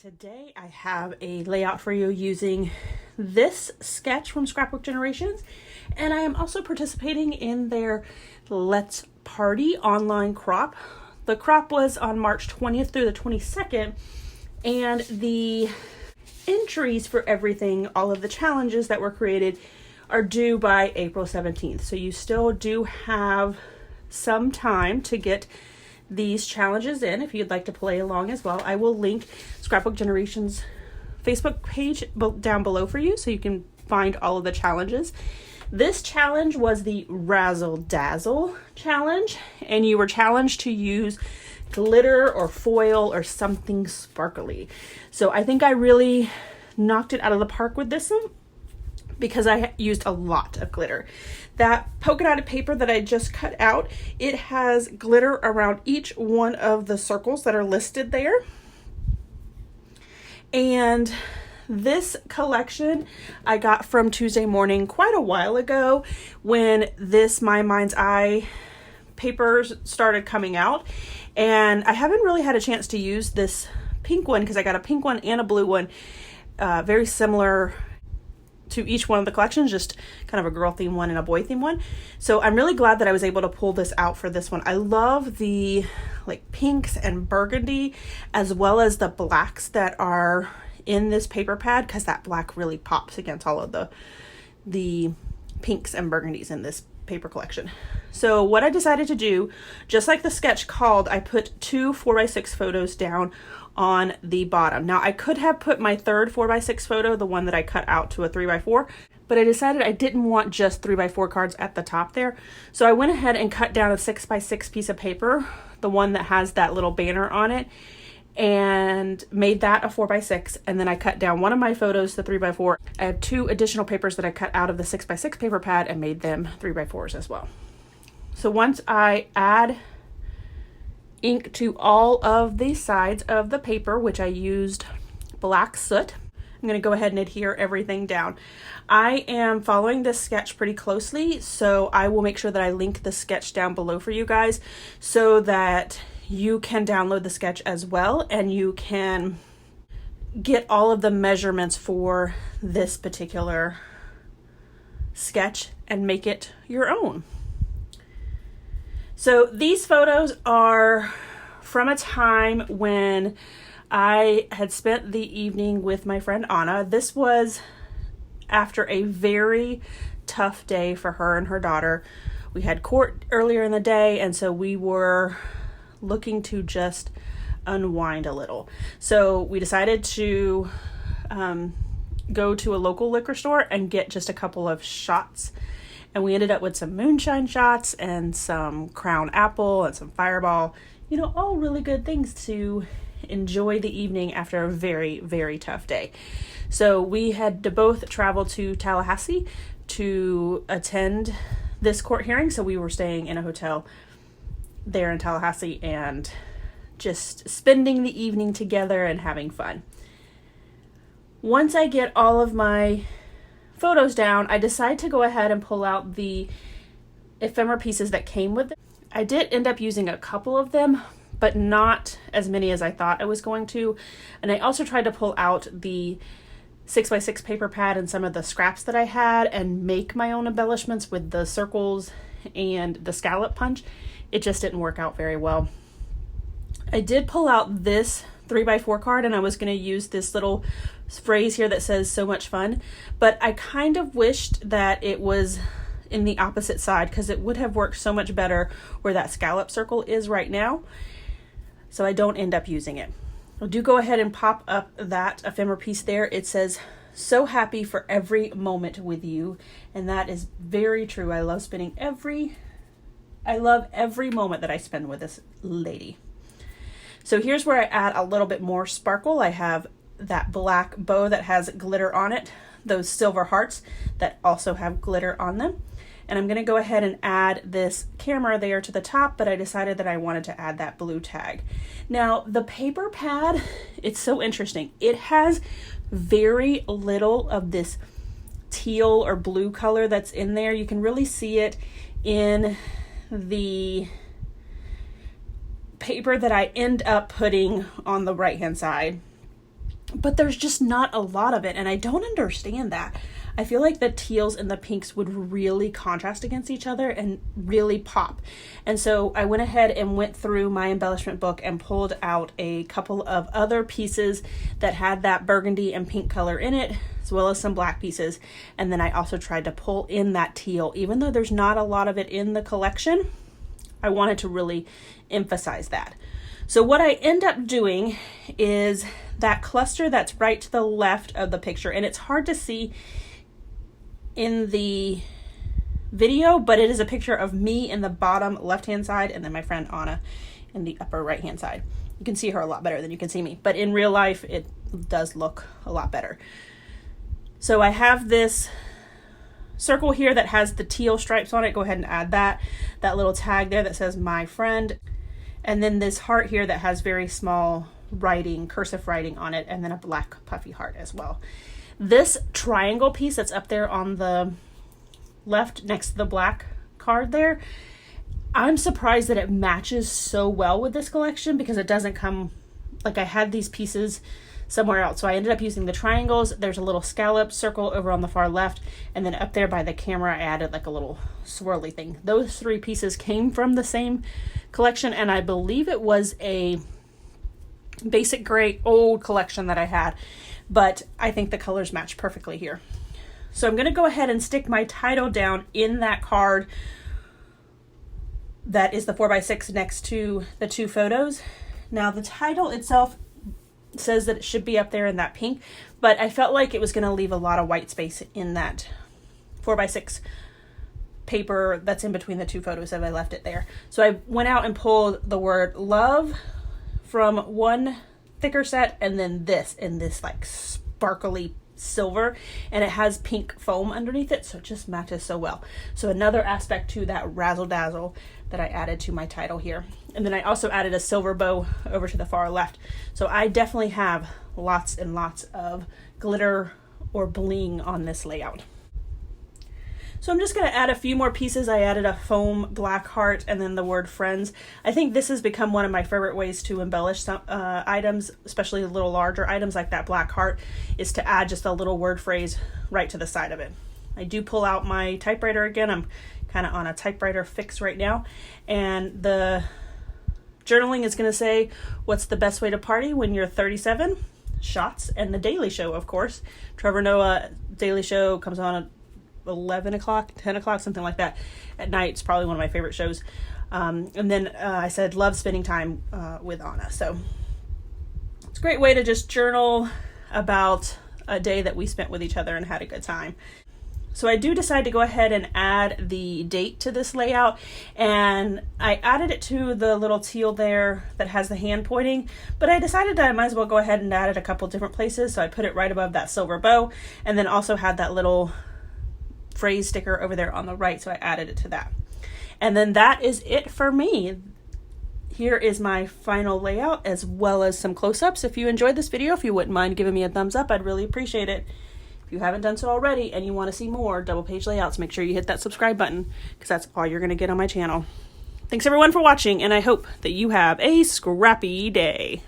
Today I have a layout for you using this sketch from Scrapbook Generations, and I am also participating in their Let's Party online crop. The crop was on March 20th through the 22nd, and the entries for everything, all of the challenges that were created, are due by April 17th. So you still do have some time to get these challenges in if you'd like to play along as well. I will link Scrapbook Generations Facebook page down below for you so you can find all of the challenges. This challenge was the Razzle Dazzle challenge, and you were challenged to use glitter or foil or something sparkly. So I think I really knocked it out of the park with this one because I used a lot of glitter. That polka dotted paper that I just cut out, it has glitter around each one of the circles that are listed there. And this collection I got from Tuesday Morning quite a while ago when this My Mind's Eye papers started coming out. And I haven't really had a chance to use this pink one because I got a pink one and a blue one, very similar to each one of the collections, just kind of a girl theme one and a boy theme one. So I'm really glad that I was able to pull this out for this one. I love the like pinks and burgundy as well as the blacks that are in this paper pad because that black really pops against all of the pinks and burgundies in this paper collection. So what I decided to do, just like the sketch called, I put 2 4x6 photos down on the bottom. Now I could have put my third 4x6 photo, the one that I cut out, to a 3x4, but I decided I didn't want just 3x4 cards at the top there. So I went ahead and cut down a 6x6 piece of paper, the one that has that little banner on it, and made that a 4x6. And then I cut down one of my photos to 3x4. I have 2 additional papers that I cut out of the 6x6 paper pad and made them 3x4s as well. So once I add ink to all of the sides of the paper, which I used black soot, I'm going to go ahead and adhere everything down. I am following this sketch pretty closely, so I will make sure that I link the sketch down below for you guys so that you can download the sketch as well and you can get all of the measurements for this particular sketch and make it your own. So these photos are from a time when I had spent the evening with my friend Anna. This was after a very tough day for her and her daughter. We had court earlier in the day, and so we were looking to just unwind a little. So we decided to go to a local liquor store and get just a couple of shots. And we ended up with some moonshine shots and some Crown Apple and some Fireball, you know, all really good things to enjoy the evening after a very, very tough day. So we had to both travel to Tallahassee to attend this court hearing. So we were staying in a hotel there in Tallahassee and just spending the evening together and having fun. Once I get all of my photos down, I decided to go ahead and pull out the ephemera pieces that came with it. I did end up using a couple of them, but not as many as I thought I was going to. And I also tried to pull out the 6x6 paper pad and some of the scraps that I had and make my own embellishments with the circles and the scallop punch. It just didn't work out very well. I did pull out this 3x4 card and I was going to use this little phrase here that says "so much fun," but I kind of wished that it was in the opposite side because it would have worked so much better where that scallop circle is right now, so I don't end up using it. I do go ahead and pop up that ephemera piece there. It says "so happy for every moment with you," and that is very true. I love every moment that I spend with this lady. So here's where I add a little bit more sparkle. I have that black bow that has glitter on it, those silver hearts that also have glitter on them. And I'm going to go ahead and add this camera there to the top, but I decided that I wanted to add that blue tag. Now the paper pad, it's so interesting. It has very little of this teal or blue color that's in there. You can really see it in the paper that I end up putting on the right hand side. but there's just not a lot of it, and I don't understand that. I feel like the teals and the pinks would really contrast against each other and really pop. And so I went ahead and went through my embellishment book and pulled out a couple of other pieces that had that burgundy and pink color in it, as well as some black pieces. And then I also tried to pull in that teal. Even though there's not a lot of it in the collection, I wanted to really emphasize that. So what I end up doing is that cluster that's right to the left of the picture, and it's hard to see in the video, but it is a picture of me in the bottom left-hand side and then my friend Anna in the upper right-hand side. You can see her a lot better than you can see me, but in real life it does look a lot better. So I have this circle here that has the teal stripes on it. Go ahead and add that little tag there that says my friend, and then this heart here that has very small writing, cursive writing on it, and then a black puffy heart as well. This triangle piece that's up there on the left next to the black card there, I'm surprised that it matches so well with this collection, because it doesn't come, like I had these pieces somewhere else. So I ended up using the triangles. There's a little scallop circle over on the far left, and then up there by the camera I added like a little swirly thing. Those three pieces came from the same collection, and I believe it was a basic gray old collection that I had, but I think the colors match perfectly here. So I'm going to go ahead and stick my title down in that card that is the 4x6 next to the two photos. Now the title itself says that it should be up there in that pink, but I felt like it was going to leave a lot of white space in that 4x6 paper that's in between the two photos, if I left it there. So I went out and pulled the word love from one thicker set, and then this in this like sparkly silver, and it has pink foam underneath it, so it just matches so well. So another aspect to that razzle dazzle that I added to my title here. And then I also added a silver bow over to the far left. So I definitely have lots and lots of glitter or bling on this layout. So I'm just going to add a few more pieces. I added a foam black heart and then the word friends. I think this has become one of my favorite ways to embellish some items, especially the little larger items like that black heart, is to add just a little word phrase right to the side of it. I do pull out my typewriter again. I'm kind of on a typewriter fix right now. And the journaling is going to say, what's the best way to party when you're 37? Shots and the Daily Show, of course. Trevor Noah Daily Show comes on at 11 o'clock, 10 o'clock, something like that at night. It's probably one of my favorite shows. And then I said, love spending time with Anna. So it's a great way to just journal about a day that we spent with each other and had a good time. So I do decide to go ahead and add the date to this layout, and I added it to the little teal there that has the hand pointing, but I decided that I might as well go ahead and add it a couple different places. So I put it right above that silver bow, and then also had that little phrase sticker over there on the right, so I added it to that. And then that is it for me. Here is my final layout, as well as some close-ups. If you enjoyed this video, if you wouldn't mind giving me a thumbs up, I'd really appreciate it. If you haven't done so already and you want to see more double page layouts, make sure you hit that subscribe button, because that's all you're going to get on my channel. Thanks everyone for watching, and I hope that you have a scrappy day.